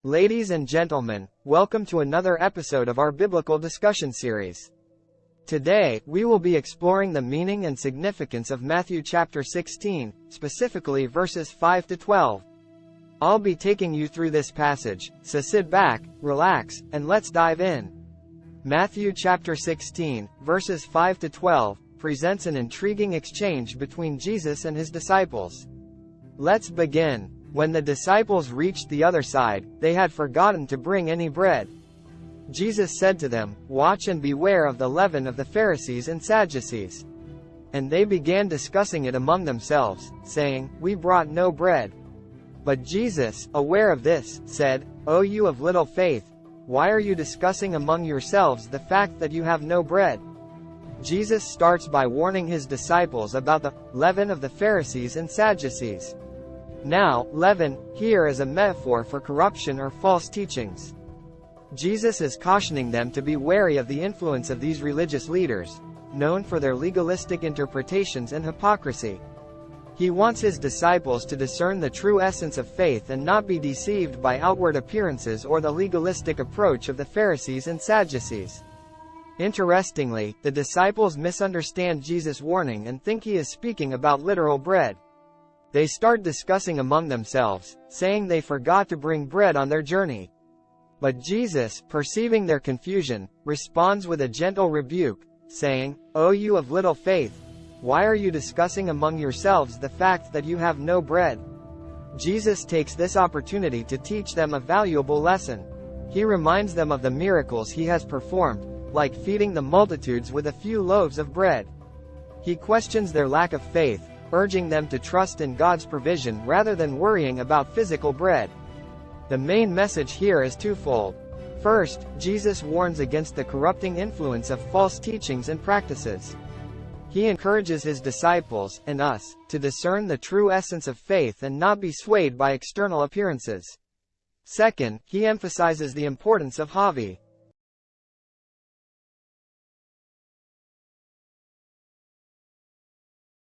Ladies and gentlemen, welcome to another episode of our biblical discussion series. Today, we will be exploring the meaning and significance of Matthew chapter 16, specifically verses 5 to 12. I'll be taking you through this passage, so sit back, relax, and let's dive in. Matthew chapter 16, verses 5 to 12, presents an intriguing exchange between Jesus and his disciples. Let's begin. When the disciples reached the other side, they had forgotten to bring any bread. Jesus said to them, "Watch and beware of the leaven of the Pharisees and Sadducees." And they began discussing it among themselves, saying, "We brought no bread." But Jesus, aware of this, said, "O you of little faith, why are you discussing among yourselves the fact that you have no bread?" Jesus starts by warning his disciples about the leaven of the Pharisees and Sadducees. Now, leaven, here is a metaphor for corruption or false teachings. Jesus is cautioning them to be wary of the influence of these religious leaders, known for their legalistic interpretations and hypocrisy. He wants his disciples to discern the true essence of faith and not be deceived by outward appearances or the legalistic approach of the Pharisees and Sadducees. Interestingly, the disciples misunderstand Jesus' warning and think he is speaking about literal bread. They start discussing among themselves, saying they forgot to bring bread on their journey. But Jesus, perceiving their confusion, responds with a gentle rebuke, saying, "O you of little faith, why are you discussing among yourselves the fact that you have no bread?" Jesus takes this opportunity to teach them a valuable lesson. He reminds them of the miracles he has performed, like feeding the multitudes with a few loaves of bread. He questions their lack of faith, urging them to trust in God's provision rather than worrying about physical bread. The main message here is twofold. First, Jesus warns against the corrupting influence of false teachings and practices. He encourages his disciples, and us, to discern the true essence of faith and not be swayed by external appearances. Second, he emphasizes the importance of Havi,